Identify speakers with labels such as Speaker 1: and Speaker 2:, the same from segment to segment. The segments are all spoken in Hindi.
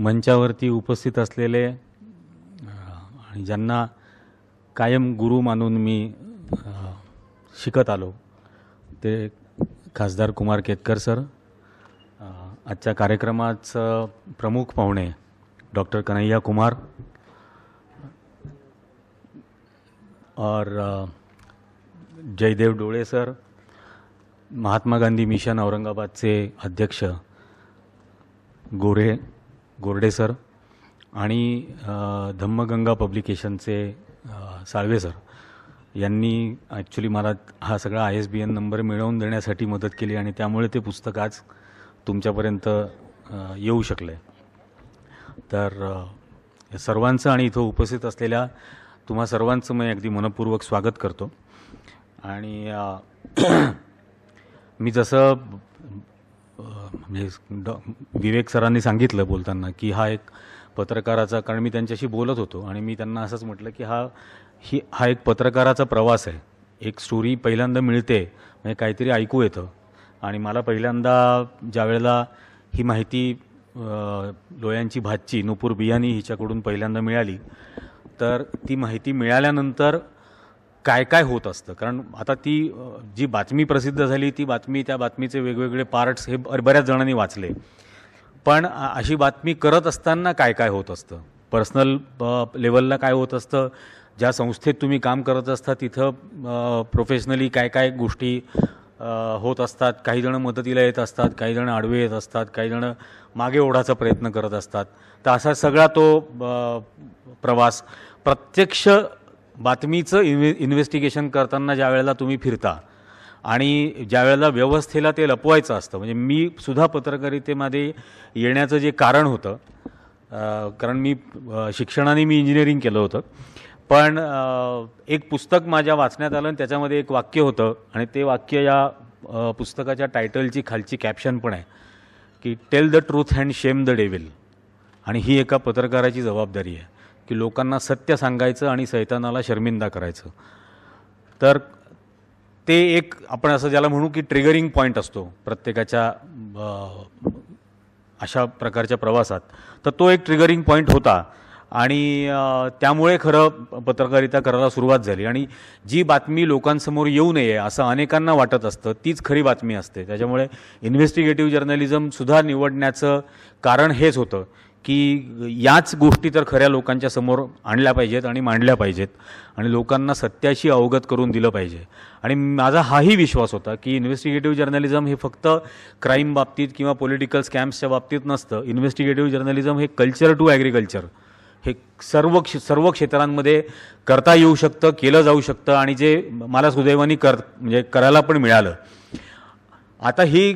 Speaker 1: मंचावरती उपस्थित असलेले आणि ज्यांना कायम गुरु मानून मी शिकत आलो ते खासदार कुमार केतकर सर, आजच्या कार्यक्रमाचं प्रमुख पाहुणे डॉक्टर कन्हैया कुमार और जयदेव डोळे सर, महात्मा गांधी मिशन औरंगाबादचे अध्यक्ष गोरडे सर आणि धम्मगंगा पब्लिकेशनचे साळवे सर यांनी ॲक्च्युली मला हा सगळा ISBN नंबर मिळवून देण्यासाठी मदत केली आणि त्यामुळे ते पुस्तक आज तुमच्यापर्यंत येऊ शकलं आहे। तर सर्वांचं आणि इथं उपस्थित असलेल्या तुम्हा सर्वांचं मी अगदी मनपूर्वक स्वागत करतो। आणि मी जसं विवेक सरांनी सांगितलं बोलताना की हा एक पत्रकाराचा, कारण मी त्यांच्याशी बोलत होतो आणि मी त्यांना असंच म्हटलं की हा एक पत्रकाराचा प्रवास आहे। एक स्टोरी पहिल्यांदा मिळते म्हणजे काहीतरी ऐकू येतं आणि मला पहिल्यांदा ज्या वेळेला ही माहिती लोयांची भाची नुपूर बियानी हिच्याकडून पहिल्यांदा मिळाली तर ती माहिती मिळाल्यानंतर काय काय होत असतं, कारण आता ती जी बातमी प्रसिद्ध झाली ती बातमी, त्या बातमीचे वेगवेगळे पार्ट्स हे बऱ्याच जणांनी वाचले, पण अशी बातमी करत असताना काय काय होत असतं, पर्सनल लेवलला काय होत असतं, ज्या संस्थेत तुम्ही काम करत असता तिथं प्रोफेशनली काय काय गोष्टी होत असतात, काही जण मदतीला येत असतात, काही जण आडवे येत असतात, काही जण मागे ओढायचा प्रयत्न करत असतात। तर असा सगळा तो प्रवास प्रत्यक्ष बातमीचं इन्व्हेस्टिगेशन करताना ज्या वेळेला तुम्ही फिरता आणि ज्या वेळेला व्यवस्थेला ते लपवायचं असतं, म्हणजे मी सुद्धा पत्रकारितेमध्ये येण्याचं जे कारण होतं, कारण मी शिक्षणाने इंजिनिअरिंग केलं होतं, पण एक पुस्तक माझ्या वाचण्यात आलं आणि त्याच्यामध्ये एक वाक्य होतं आणि ते वाक्य या पुस्तकाच्या टायटलची खालची कॅप्शन पण आहे की tell the truth and shame the devil. आणि ही एका पत्रकाराची जबाबदारी आहे की लोकांना सत्य सांगायचं आणि सैतानाला शर्मिंदा करायचं। तर ते एक आपण असं ज्याला म्हणू की ट्रिगरिंग पॉईंट असतो प्रत्येकाच्या अशा प्रकारच्या प्रवासात, तर तो एक ट्रिगरिंग पॉईंट होता आणि त्यामुळे खरं पत्रकारिता करायला सुरुवात झाली। आणि जी बातमी लोकांसमोर येऊ नये असं अनेकांना वाटत असतं तीच खरी बातमी असते। त्याच्यामुळे इन्व्हेस्टिगेटिव्ह जर्नलिझमसुद्धा निवडण्याचं कारण हेच होतं की याच गोष्टी तर खऱ्या लोकांच्या समोर आणल्या पाहिजेत आणि मांडल्या पाहिजेत आणि लोकांना सत्याशी अवगत करून दिलं पाहिजे। आणि माझा हाही विश्वास होता की इन्व्हेस्टिगेटिव्ह जर्नलिझम हे फक्त क्राईम बाबतीत किंवा पॉलिटिकल स्कॅम्सच्या बाबतीत नसतं। इन्व्हेस्टिगेटिव्ह जर्नलिझम हे कल्चर टू ॲग्रिकल्चर हे सर्व क्षेत्रांमध्ये करता येऊ शकतं, केलं जाऊ शकतं आणि जे मला सुदैवाने म्हणजे करायला पण मिळालं। आता ही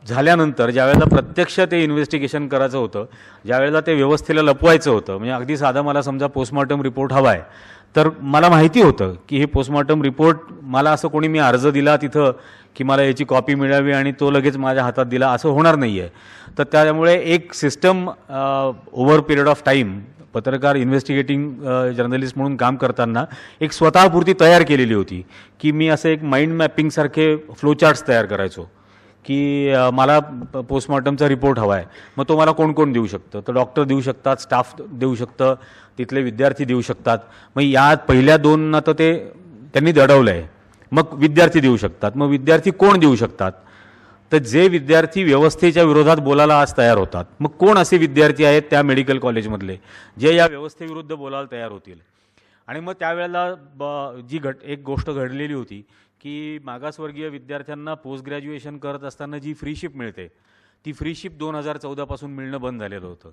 Speaker 1: झाल्यानंतर ज्यावेळेला प्रत्यक्ष ते इन्व्हेस्टिगेशन करायचं होतं, ज्यावेळेला ते व्यवस्थेला लपवायचं होतं, म्हणजे अगदी साधा मला समजा पोस्टमॉर्टम रिपोर्ट हवा आहे, तर मला माहिती होतं की हे पोस्टमॉर्टम रिपोर्ट मला असं कोणी मी अर्ज दिला तिथं की मला याची कॉपी मिळावी आणि तो लगेच माझ्या हातात दिला असं होणार नाही आहे। तर त्यामुळे एक system over period of time पत्रकार इन्व्हेस्टिगेटिंग जर्नलिस्ट म्हणून काम करताना एक स्वतःपुरती तयार केलेली होती की मी असं एक माइंड मॅपिंगसारखे फ्लोचार्ट्स तयार करायचो की मला पोस्टमॉर्टमचा रिपोर्ट हवा आहे, मग तो मला कोण कोण देऊ शकतं, तर डॉक्टर देऊ शकतात, स्टाफ देऊ शकतं, तिथले विद्यार्थी देऊ शकतात। मग या पहिल्या दोनना तर ते त्यांनी दडवलं आहे, मग विद्यार्थी देऊ शकतात, मग विद्यार्थी कोण देऊ शकतात, तर जे विद्यार्थी व्यवस्थेच्या विरोधात बोलायला आज तयार होतात, मग कोण असे विद्यार्थी आहेत त्या मेडिकल कॉलेजमधले जे या व्यवस्थेविरुद्ध बोलायला तयार होतील। आणि मग त्यावेळेला एक गोष्ट घडलेली होती की मागासवर्गीय विद्यार्थ्यांना पोस्ट ग्रॅज्युएशन करत असताना जी फ्रीशिप मिळते ती फ्रीशिप 2014 पासून मिळणं बंद झालेलं होतं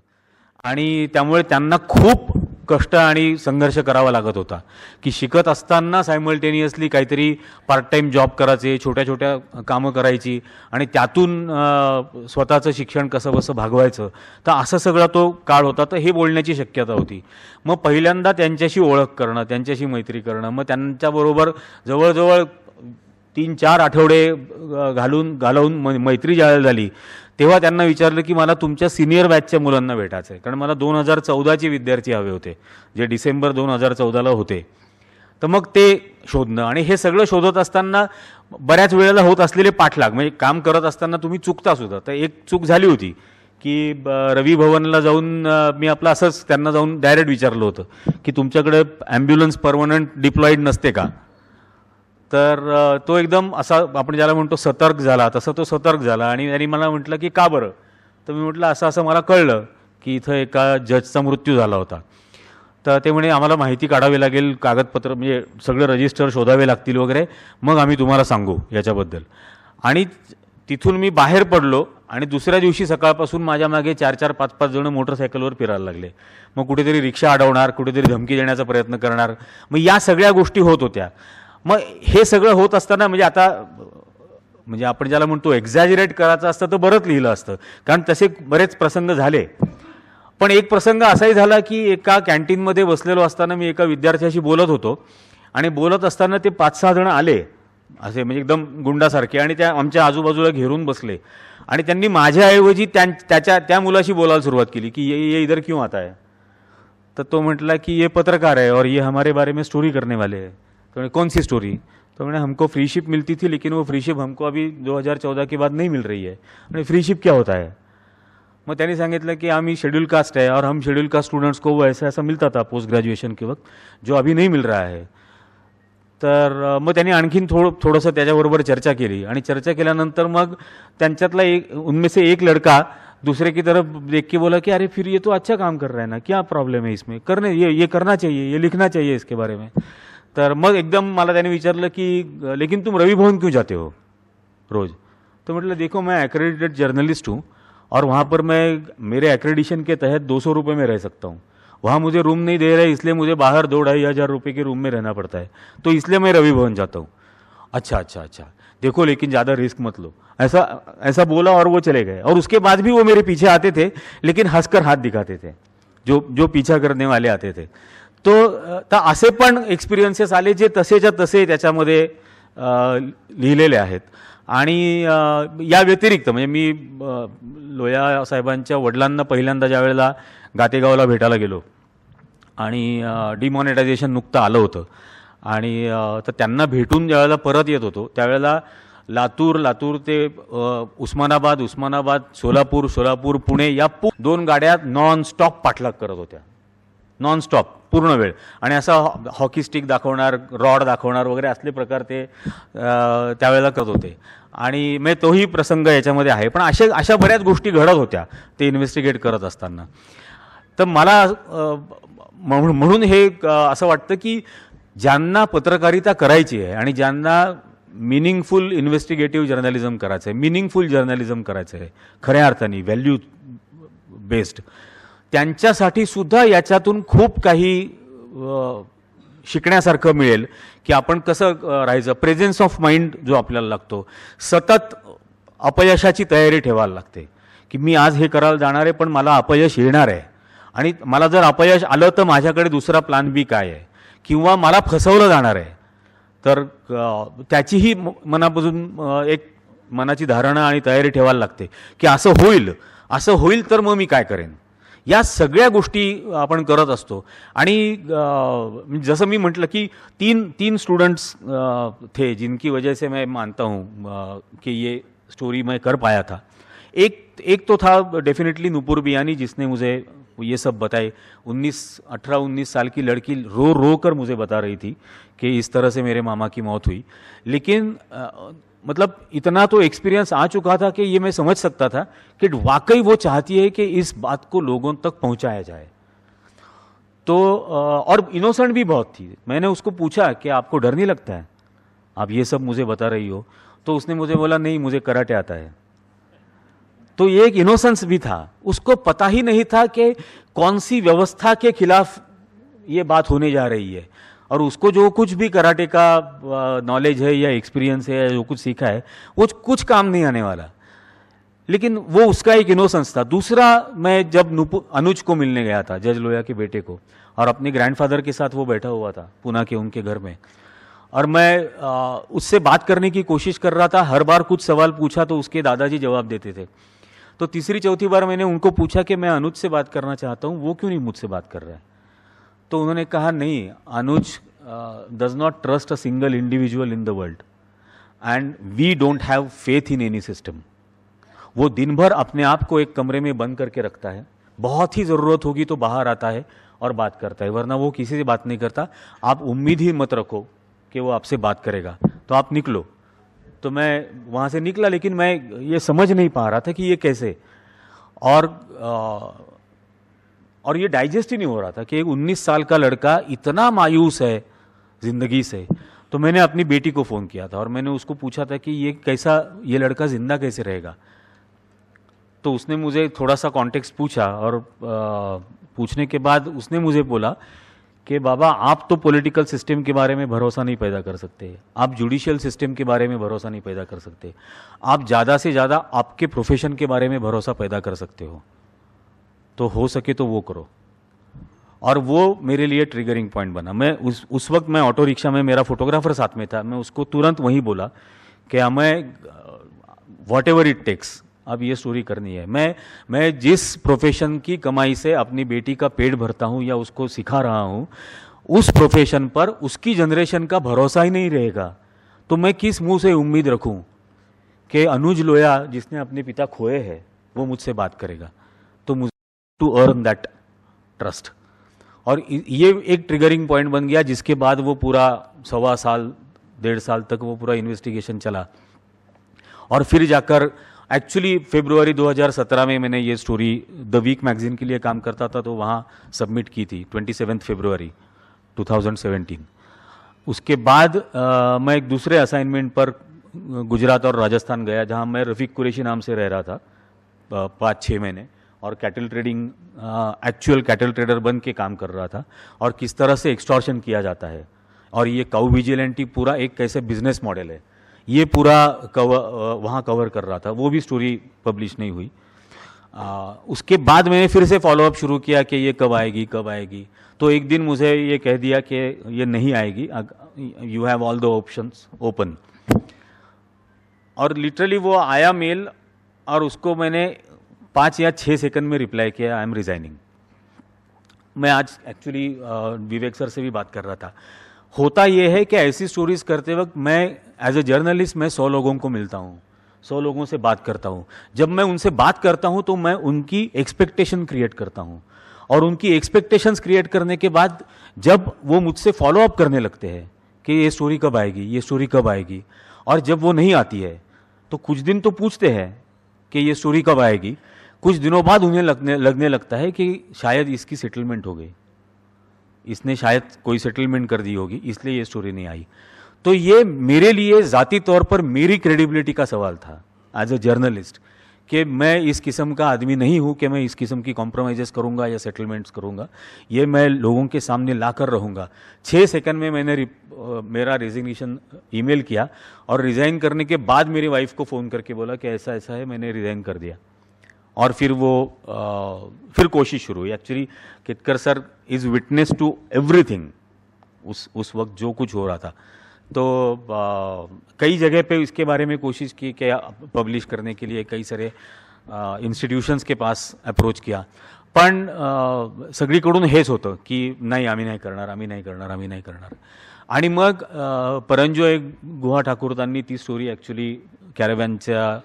Speaker 1: आणि त्यामुळे त्यांना खूप कष्ट आणि संघर्ष करावा लागत होता की शिकत असताना सायमल्टेनियसली काहीतरी पार्ट टाईम जॉब करायचे, छोट्या छोट्या कामं करायची आणि त्यातून स्वतःचं शिक्षण कसं कसं भागवायचं, तर असं सगळा तो काळ होता। तर हे बोलण्याची शक्यता होती। मग पहिल्यांदा त्यांच्याशी ओळख करणं, त्यांच्याशी मैत्री करणं, मग त्यांच्याबरोबर जवळजवळ 3-4 आठवडे घालवून मैत्री ज्यावेळेला झाली तेव्हा त्यांना विचारलं की मला तुमच्या सिनियर बॅचच्या मुलांना भेटायचं आहे, कारण मला 2014चे विद्यार्थी हवे होते जे डिसेंबर 2014ला होते। तर मग ते शोधणं आणि हे सगळं शोधत असताना बऱ्याच वेळेला होत असलेले पाठलाग, म्हणजे काम करत असताना तुम्ही चुकता सुद्धा। तर एक चूक झाली होती की रवी भवनला जाऊन मी आपलं असंच त्यांना जाऊन डायरेक्ट विचारलं होतं की तुमच्याकडे ॲम्ब्युलन्स परमनंट डिप्लॉईड नसते का. तर तो एकदम असा आपण ज्याला म्हणतो सतर्क झाला, तसं तो सतर्क झाला आणि त्यांनी मला म्हटलं की का बरं. तर मी म्हटलं असं असं मला कळलं की इथं एका जजचा मृत्यू झाला होता. तर ते म्हणे आम्हाला माहिती काढावी लागेल, कागदपत्र म्हणजे सगळे रजिस्टर शोधावे लागतील वगैरे, मग आम्ही तुम्हाला सांगू याच्याबद्दल. आणि तिथून मी बाहेर पडलो आणि दुसऱ्या दिवशी सकाळपासून माझ्या मागे 4-4, 5-5 जण मोटरसायकलवर फिरायला लागले. मग कुठेतरी रिक्षा अडवणार, कुठेतरी धमकी देण्याचा प्रयत्न करणार. मग या सगळ्या गोष्टी होत होत्या. मग हे सगळं होत असताना म्हणजे आता म्हणजे आपण ज्याला म्हणतो एक्झॅजरेट करायचं असतं तर बरंच लिहिलं असतं, कारण तसे बरेच प्रसंग झाले. पण एक प्रसंग असाही झाला की एका कॅन्टीनमध्ये बसलेलो असताना मी एका विद्यार्थ्याशी बोलत होतो आणि बोलत असताना ते 5-6 जण आले असे म्हणजे एकदम गुंडासारखे आणि त्या आमच्या आजूबाजूला घेरून बसले आणि त्यांनी माझ्याऐवजी त्या मुलाशी बोलायला सुरुवात केली की ये इधर क्यों आता है. तर तो म्हटला की ये पत्रकार है और ये हमारे बारे में स्टोरी करने वाले हैं. तो कौन सी स्टोरी. तो मैंने हमको फ्री शिप मिलती थी लेकिन वो फ्री शिप हमको अभी 2014 के बाद नहीं मिल रही है. आणि फ्री शिप क्या होता है. मग त्यांनी सांगितलं की आम्ही शेड्यूल कास्ट है और हम शेड्यूल कास्ट स्टूडेंट्स को वो ऐसा मिलता था पोस्ट ग्रॅज्युएशन के वक्त जो अभी नहीं मिल रहा है. तर मग त्यांनी आणखीन थोडंसं त्याच्याबरोबर चर्चा केली आणि चर्चा केल्यानंतर मग त्यांच्यातला उनमें से एक लड़का दूसरे की तरफ देख के बोला कि अरे फिर ये तो अच्छा काम कर रहा है ना, क्या प्रॉब्लम है इसमें, करने ये करना चाहिए, ये लिखना चाहिए इसके बारे में. तर मग एकदम मला त्याने विचारलं की लेकिन तुम रवि भवन क्यों जाते हो रोज़. तो मतलब देखो मैं एक्रेडिटेड जर्नलिस्ट हूँ और वहाँ पर मैं मेरे एक्रेडिशन के तहत 200 रुपये में रह सकता हूँ. वहाँ मुझे रूम नहीं दे रहे इसलिए मुझे बाहर 2-2.5 हज़ार रुपये के रूम में रहना पड़ता है, तो इसलिए मैं रवि भवन जाता हूँ. अच्छा देखो लेकिन ज़्यादा रिस्क मत लो, ऐसा बोला और वो चले गए. और उसके बाद भी वो मेरे पीछे आते थे लेकिन हंसकर हाथ दिखाते थे जो पीछा करने वाले आते थे. तो असे पण एक्सपिरियन्सेस आले जे तसेच्या तसे त्याच्यामध्ये लिहिलेले आहेत. आणि या व्यतिरिक्त म्हणजे मी लोया साहेबांच्या वडिलांना पहिल्यांदा ज्या वेळेला गातेगावला भेटायला गेलो आणि डिमॉनिटायझेशन नुकतं आलं होतं आणि तर त्यांना भेटून ज्यावेळेला परत येत होतो त्यावेळेला लातूर ते उस्मानाबाद, सोलापूर, पुणे या 2 गाड्या नॉन स्टॉप पाठलाग करत होत्या, नॉन स्टॉप पूर्ण वेळ. आणि असा हॉकी स्टिक दाखवणार, रॉड दाखवणार वगैरे असले प्रकार ते त्यावेळेला करत होते. आणि मग तोही प्रसंग याच्यामध्ये आहे. पण अशा बऱ्याच गोष्टी घडत होत्या ते इन्व्हेस्टिगेट करत असताना. तर मला म्हणून हे असं वाटतं की ज्यांना पत्रकारिता करायची आहे आणि ज्यांना मिनिंगफुल इन्व्हेस्टिगेटिव्ह जर्नलिझम करायचं आहे, मिनिंगफुल जर्नलिझम करायचं आहे खऱ्या अर्थाने व्हॅल्यू बेस्ड, त्यांच्यासाठी सुद्धा याच्यातून खूप काही शिकण्यासारखं मिळेल की आपण कसं राहायचं. प्रेझेन्स ऑफ माइंड जो आपल्याला लागतो, सतत अपयशाची तयारी ठेवायला लागते की मी आज हे करायला जाणार आहे पण मला अपयश येणार आहे आणि मला जर अपयश आलं तर माझ्याकडे दुसरा प्लॅन बी काय आहे किंवा मला फसवलं जाणार आहे. तर त्याचीही मनापासून एक मनाची धारणा आणि तयारी ठेवायला लागते की असं होईल तर मग मी काय करेन. या सगळ्या गोष्टी आपण करत असतो. आणि जसं मी म्हटलं की तीन स्टूडेंट्स थे जिनकी वजह से मैं मानता हूँ कि ये स्टोरी मैं कर पाया था. एक तो था डेफिनेटली नुपुर बियानी जिसने मुझे ये सब बताए. 18-19 साल की लड़की रो कर मुझे बता रही थी कि इस तरह से मेरे मामा की मौत हुई. लेकिन मतलब इतना तो एक्सपीरियंस आ चुका था कि ये मैं समझ सकता था कि वाकई वो चाहती है कि इस बात को लोगों तक पहुंचाया जाए. तो और इनोसेंट भी बहुत थी. मैंने उसको पूछा कि आपको डर नहीं लगता है, आप ये सब मुझे बता रही हो. तो उसने मुझे बोला नहीं, मुझे कराटे आता है. तो ये एक इनोसेंस भी था. उसको पता ही नहीं था कि कौन सी व्यवस्था के खिलाफ ये बात होने जा रही है. और उसको जो कुछ भी कराटे का नॉलेज है या एक्सपीरियंस है या जो कुछ सीखा है वो कुछ काम नहीं आने वाला. लेकिन वो उसका एक इनोसेंस था. दूसरा, मैं जब अनुज को मिलने गया था, जज लोया के बेटे को, और अपने ग्रैंडफादर के साथ वो बैठा हुआ था पुणे के उनके घर में, और मैं उससे बात करने की कोशिश कर रहा था. हर बार कुछ सवाल पूछा तो उसके दादाजी जवाब देते थे. तो तीसरी चौथी बार मैंने उनको पूछा कि मैं अनुज से बात करना चाहता हूँ, वो क्यों नहीं मुझसे बात कर रहा है. तो उन्होंने कहा नहीं, Anuj does not trust a single individual in the world and we don't have faith in any system. वो दिन भर अपने आप को एक कमरे में बंद करके रखता है, बहुत ही ज़रूरत होगी तो बाहर आता है और बात करता है, वरना वो किसी से बात नहीं करता। आप उम्मीद ही मत रखो कि वो आपसे बात करेगा, तो आप निकलो। तो मैं वहाँ से निकला, लेकिन मैं ये समझ नहीं पा रहा था कि ये कैसे, और ये डाइजेस्ट ही नहीं हो रहा था कि एक 19 साल का लड़का इतना मायूस है ज़िंदगी से। तो मैंने अपनी बेटी को फ़ोन किया था और मैंने उसको पूछा था कि ये लड़का ज़िंदा कैसे रहेगा। तो उसने मुझे थोड़ा सा कॉन्टेक्स्ट पूछा, और पूछने के बाद उसने मुझे बोला कि बाबा, आप तो पॉलिटिकल सिस्टम के बारे में भरोसा नहीं पैदा कर सकते, आप जुडिशियल सिस्टम के बारे में भरोसा नहीं पैदा कर सकते, आप ज़्यादा से ज़्यादा आपके प्रोफेशन के बारे में भरोसा पैदा कर सकते हो, तो हो सके तो वो करो। और वो मेरे लिए ट्रिगरिंग पॉइंट बना। मैं उस वक्त मैं ऑटो रिक्शा में, मेरा फोटोग्राफर साथ में था, मैं उसको तुरंत वहीं बोला कि हमें वॉट एवर इट टेक्स, अब ये स्टोरी करनी है। मैं जिस प्रोफेशन की कमाई से अपनी बेटी का पेट भरता हूँ या उसको सिखा रहा हूँ, उस प्रोफेशन पर उसकी जनरेशन का भरोसा ही नहीं रहेगा, तो मैं किस मुंह से उम्मीद रखूँ कि अनुज लोया जिसने अपने पिता खोए हैं वो मुझसे बात करेगा। तो मुझे टू अर्न दैट ट्रस्ट। और ये एक ट्रिगरिंग पॉइंट बन गया, जिसके बाद वो पूरा 1.25 साल 1.5 साल तक वो पूरा इन्वेस्टिगेशन चला। और फिर जाकर एक्चुअली फरवरी 2017 में मैंने ये स्टोरी द वीक मैगजीन के लिए काम करता था, तो वहाँ सबमिट की थी 27 फरवरी 2017। उसके बाद मैं एक दूसरे असाइनमेंट पर गुजरात और राजस्थान गया, जहाँ मैं रफ़ीक कुरैशी नाम से रह रहा था 5-6 महीने, और cattle trading, actual cattle trader बन के काम कर रहा था, और किस तरह से एक्सटॉर्शन किया जाता है, और ये काउ विजिलेंटी पूरा एक कैसे बिजनेस मॉडल है, ये पूरा वहाँ कवर कर रहा था। वो भी स्टोरी पब्लिश नहीं हुई। उसके बाद मैंने फिर से फॉलोअप शुरू किया कि ये कब आएगी। तो एक दिन मुझे ये कह दिया कि ये नहीं आएगी, you have all the options open. और लिटरली वो आया मेल, और उसको मैंने 5 या 6 सेकंड में रिप्लाई किया, आई एम रिजाइनिंग। मैं आज एक्चुअली विवेक सर से भी बात कर रहा था। होता यह है कि ऐसी स्टोरीज करते वक्त मैं एज ए जर्नलिस्ट मैं 100 लोगों को मिलता हूँ, 100 लोगों से बात करता हूँ। जब मैं उनसे बात करता हूँ तो मैं उनकी एक्सपेक्टेशन क्रिएट करता हूँ, और उनकी एक्सपेक्टेशंस क्रिएट करने के बाद जब वो मुझसे फॉलो अप करने लगते हैं कि ये स्टोरी कब आएगी, और जब वो नहीं आती है तो कुछ दिन तो पूछते हैं कि ये स्टोरी कब आएगी। कुछ दिनों बाद उन्हें लगने लगता है कि शायद इसकी सेटलमेंट हो गई, इसने शायद कोई सेटलमेंट कर दी होगी, इसलिए ये स्टोरी नहीं आई। तो ये मेरे लिए ज़ाती तौर पर मेरी क्रेडिबिलिटी का सवाल था एज ए जर्नलिस्ट, कि मैं इस किस्म का आदमी नहीं हूँ कि मैं इस किस्म की कॉम्प्रोमाइज़ेस करूँगा या सेटलमेंट्स करूँगा। ये मैं लोगों के सामने ला कर रहूँगा। 6 सेकंड में मैंने मेरा रेजिग्नेशन ईमेल किया, और रिज़ाइन करने के बाद मेरी वाइफ को फ़ोन करके बोला कि ऐसा ऐसा है, मैंने रिज़ाइन कर दिया। और फिर फिर कोशिश शुरू हुई। Actually Ketkar sir is witness to everything, उस वक्त जो कुछ हो रहा था। तो कई जगह पे इसके बारे में कोशिश की कि पब्लिश करने के लिए कई सारे इन्स्टिट्यूशन्स के पास अप्रोच किया, पण सगळीकडून हेच होतं की नाही, आम्ही नाही करणार. आणि मग परंजोय गुहा ठाकूरतांनी ती स्टोरी ॲक्च्युली कॅरेव्हॅनच्या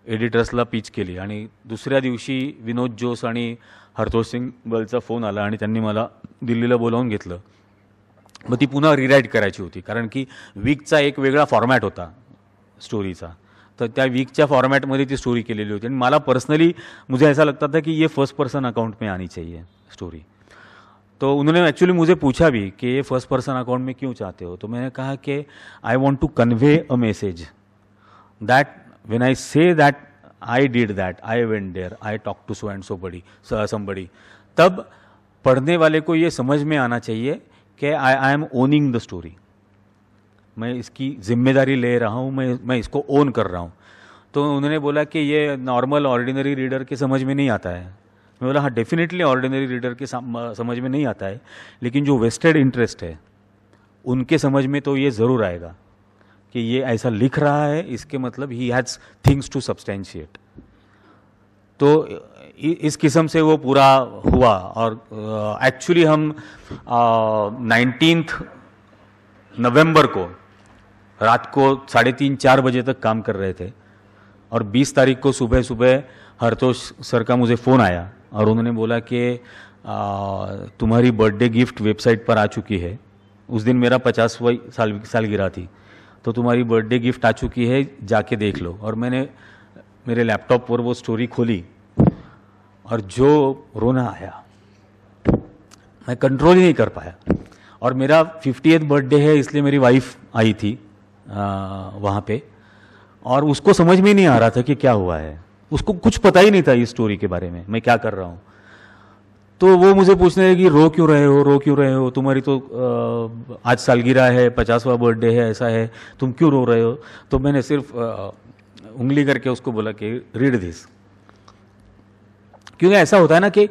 Speaker 1: एडिटर्सला पिच केली, आणि दुसऱ्या दिवशी विनोद जोस आणि हरतोष सिंग बलचा फोन आला, आणि त्यांनी मला दिल्लीला बोलावून घेतलं. मग ती पुन्हा रिराईट करायची होती, कारण की वीकचा एक वेगळा फॉर्मॅट होता स्टोरीचा. तर त्या वीकच्या फॉर्मॅटमध्ये ती स्टोरी केलेली होती, आणि मला पर्सनली मुझे ऐसा लगता था कि ये फर्स्ट पर्सन अकाउंट में आनी चाहिए स्टोरी. तो उन्होंने एक्चुअली मुझे पूछा भी कि ये फर्स्ट पर्सन अकाउंट में क्यों चाहते हो. तो मैंने कहा कि I want to convey a message that when I say that I did that, I went there, I talked to so and so somebody, तब पढ़ने वाले को ये समझ में आना चाहिए कि I am owning the story, मैं इसकी जिम्मेदारी ले रहा हूँ, मैं इसको ओन कर रहा हूँ. तो उन्होंने बोला कि ये नॉर्मल ऑर्डिनरी रीडर के समझ में नहीं आता है. मैं बोला हाँ, डेफिनेटली ऑर्डिनरी रीडर के समझ में नहीं आता है, लेकिन जो वेस्टेड इंटरेस्ट है उनके समझ में तो ये ज़रूर आएगा कि ये ऐसा लिख रहा है, इसके मतलब ही हैज़ थिंग्स टू सब्सटेंशिएट. तो इस किस्म से वो पूरा हुआ. और एक्चुअली हम 19 नवंबर को रात को 3:30-4 बजे तक काम कर रहे थे, और 20 तारीख को सुबह सुबह हरतोष सर का मुझे फ़ोन आया और उन्होंने बोला कि तुम्हारी बर्थडे गिफ्ट वेबसाइट पर आ चुकी है। उस दिन मेरा 50वीं सालगिरह थी, तो तुम्हारी बर्थडे गिफ्ट आ चुकी है, जाके देख लो। और मैंने मेरे लैपटॉप पर वो स्टोरी खोली और जो रोना आया, मैं कंट्रोल ही नहीं कर पाया। और मेरा 50th बर्थडे है, इसलिए मेरी वाइफ आई थी वहाँ पे, और उसको समझ में नहीं आ रहा था कि क्या हुआ है। उसको कुछ पता ही नहीं था इस स्टोरी के बारे में, मैं क्या कर रहा हूँ। तो वो मुझे पूछने लगी, रो क्यों रहे हो, रो क्यों रहे हो, तुम्हारी तो आज सालगिरह है, 50वां बर्थडे है, ऐसा है, तुम क्यों रो रहे हो। तो मैंने सिर्फ उंगली करके उसको बोला कि रीड दिस। क्योंकि ऐसा होता है ना कि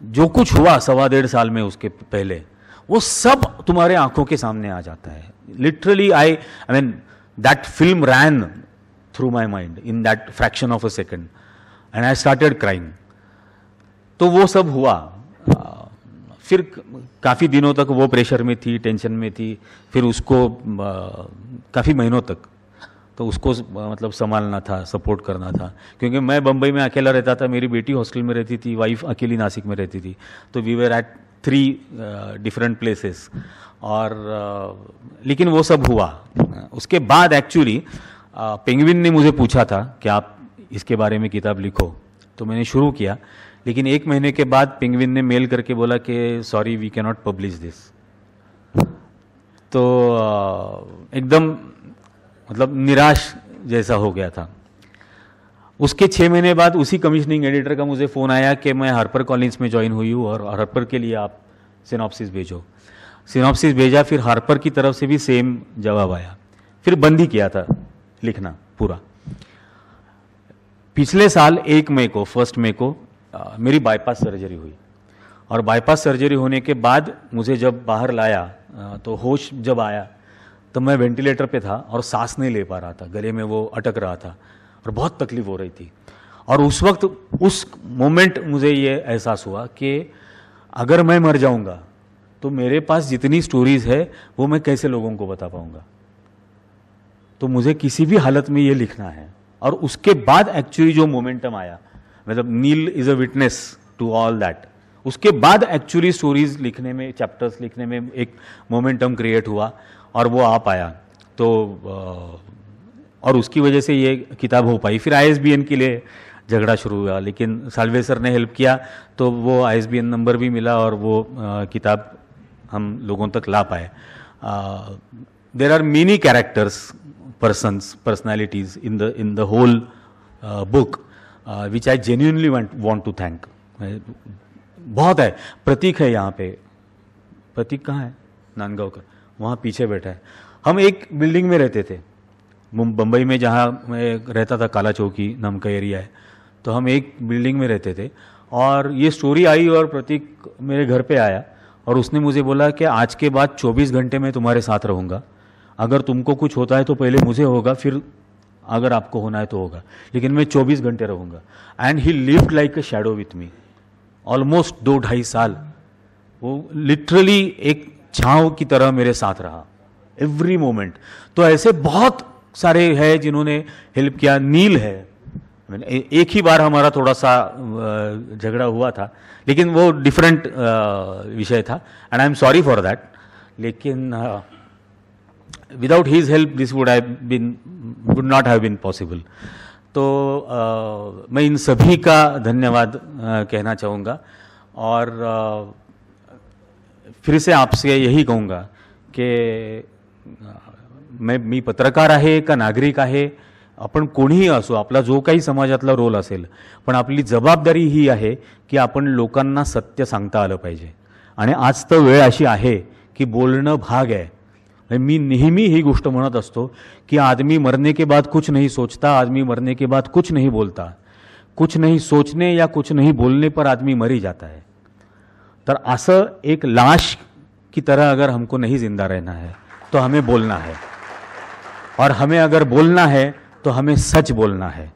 Speaker 1: जो कुछ हुआ 1.25 साल में उसके पहले, वो सब तुम्हारे आंखों के सामने आ जाता है। Literally I mean that film rain through my mind in that fraction of a second and I started crying. तो वो सब हुआ। फिर काफ़ी दिनों तक वो प्रेशर में थी, टेंशन में थी। फिर उसको काफ़ी महीनों तक तो उसको मतलब संभालना था, सपोर्ट करना था, क्योंकि मैं बम्बई में अकेला रहता था, मेरी बेटी हॉस्टल में रहती थी, वाइफ अकेली नासिक में रहती थी। तो we were at 3 different places. और लेकिन वो सब हुआ। उसके बाद एक्चुअली पेंगुइन ने मुझे पूछा था कि आप इसके बारे में किताब लिखो, तो मैंने शुरू किया। लेकिन 1 महीने के बाद पेंगुइन ने मेल करके बोला कि sorry we can not publish this. तो एकदम मतलब निराश जैसा हो गया था। उसके 6 महीने बाद उसी कमिश्निंग एडिटर का मुझे फ़ोन आया कि मैं हार्पर कॉलिंस में ज्वाइन हुई हूँ और हार्पर के लिए आप सिनॉप्सिस भेजो। सिनॉप्सिस भेजा, फिर हार्पर की तरफ से भी सेम जवाब आया। फिर बंद ही किया था लिखना पूरा। पिछले साल 1 मई को, 1 मई को मेरी बाईपास सर्जरी हुई। और बाईपास सर्जरी होने के बाद मुझे जब बाहर लाया तो होश जब आया तो मैं वेंटिलेटर पे था और सांस नहीं ले पा रहा था, गले में वो अटक रहा था और बहुत तकलीफ हो रही थी। और उस वक्त, उस मोमेंट मुझे ये एहसास हुआ कि अगर मैं मर जाऊंगा तो मेरे पास जितनी स्टोरीज है वो मैं कैसे लोगों को बता पाऊंगा। तो मुझे किसी भी हालत में ये लिखना है। और उसके बाद एक्चुअली जो मोमेंटम आया, मतलब Neel is a witness to all that, उसके बाद एक्चुअली स्टोरीज लिखने में, चैप्टर्स लिखने में एक मोमेंटम क्रिएट हुआ और वो आ पाया। तो और उसकी वजह से ये किताब हो पाई। फिर ISBN के लिए झगड़ा शुरू हुआ, लेकिन साल्वे सर ने हेल्प किया तो वो ISBN नंबर भी मिला और वो किताब हम लोगों तक ला पाए। There are many characters, personalities in the whole book which I genuinely want to thank. बहुत है। प्रतीक है यहाँ पे। प्रतीक कहाँ है? नांदगांवकर, वहाँ पीछे बैठा है। हम एक बिल्डिंग में रहते थे बम्बई में, जहाँ मैं रहता था, काला चौकी नाम का एरिया है। तो हम एक बिल्डिंग में रहते थे और ये स्टोरी आई और प्रतीक मेरे घर पे आया और उसने मुझे बोला कि आज के बाद 24 घंटे मैं तुम्हारे साथ रहूँगा। अगर तुमको कुछ होता है तो पहले मुझे होगा, फिर अगर आपको होना है तो होगा, लेकिन मैं 24 घंटे रहूँगा। And he lived like a shadow with me almost 2-2.5 साल। वो लिटरली एक छाँव की तरह मेरे साथ रहा एवरी मोमेंट। तो ऐसे बहुत सारे हैं जिन्होंने हेल्प किया। नील है, एक ही बार हमारा थोड़ा सा झगड़ा हुआ था, लेकिन वो डिफरेंट विषय था and I am sorry for that. लेकिन without his help this would not have been possible. तो मैं इन सभी का धन्यवाद कहना चाहूँगा। और फिर से आपसे यही कहूँगा कि मी पत्रकार आहे का नागरिक आहे, आपण कोणीही असो, आपला जो काही समाजातला रोल असेल, पण आपली जबाबदारी ही आहे की आपण लोकांना सत्य सांगता आलं पाहिजे। आणि आज तर वेळ अशी आहे की बोलणं भाग आहे। मी नेहमी ही गोष्ट म्हणत असतो कि आदमी मरने के बाद कुछ नहीं सोचता, आदमी मरने के बाद कुछ नहीं बोलता। कुछ नहीं सोचने या कुछ नहीं बोलने पर आदमी मर ही जाता है। तर असं एक लाश की तरह अगर हमको नहीं जिंदा रहना है तो हमें बोलना है, और हमें अगर बोलना है तो हमें सच बोलना है,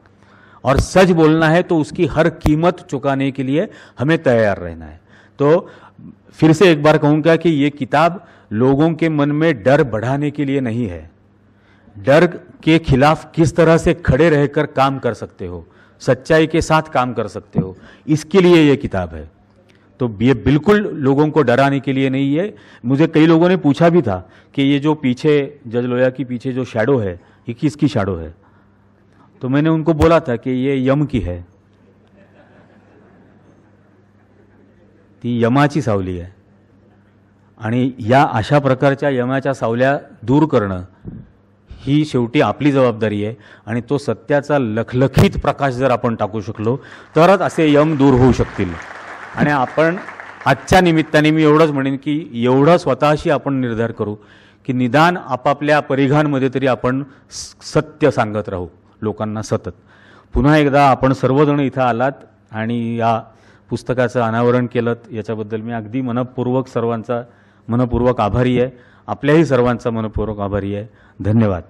Speaker 1: और सच बोलना है तो उसकी हर कीमत चुकाने के लिए हमें तैयार रहना है। तो फिर से एक बार कहूँगा कि ये किताब लोगों के मन में डर बढ़ाने के लिए नहीं है, डर के खिलाफ किस तरह से खड़े रहकर काम कर सकते हो, सच्चाई के साथ काम कर सकते हो, इसके लिए ये किताब है। तो ये बिल्कुल लोगों को डराने के लिए नहीं है। मुझे कई लोगों ने पूछा भी था कि ये जो पीछे जज लोया के पीछे जो शैडो है ये किसकी शैडो है, तो मैंने उनको बोला था कि ये यम की है, ती यमाची सावली आहे आणि या अशा प्रकारच्या यमाच्या सावल्या दूर करणं ही शेवटी आपली जबाबदारी आहे आणि तो सत्याचा लखलखीत प्रकाश जर आपण टाकू शकलो तरच असे यम दूर होऊ शकतील। आणि आपण आजच्या निमित्ताने मी एवढंच म्हणेन की एवढं स्वतःशी आपण निर्धार करू की निदान आपापल्या परिघांमध्ये तरी आपण सत्य सांगत राहू लोकांना सतत। पुन्हा एकदा आपण सर्वजण इथं आलात आणि या पुस्तकाचं अनावरण केलं याच्याबद्दल मी अगदी मनपूर्वक आभारी आहे। आपल्याही सर्वांचा मनपूर्वक आभारी आहे। धन्यवाद।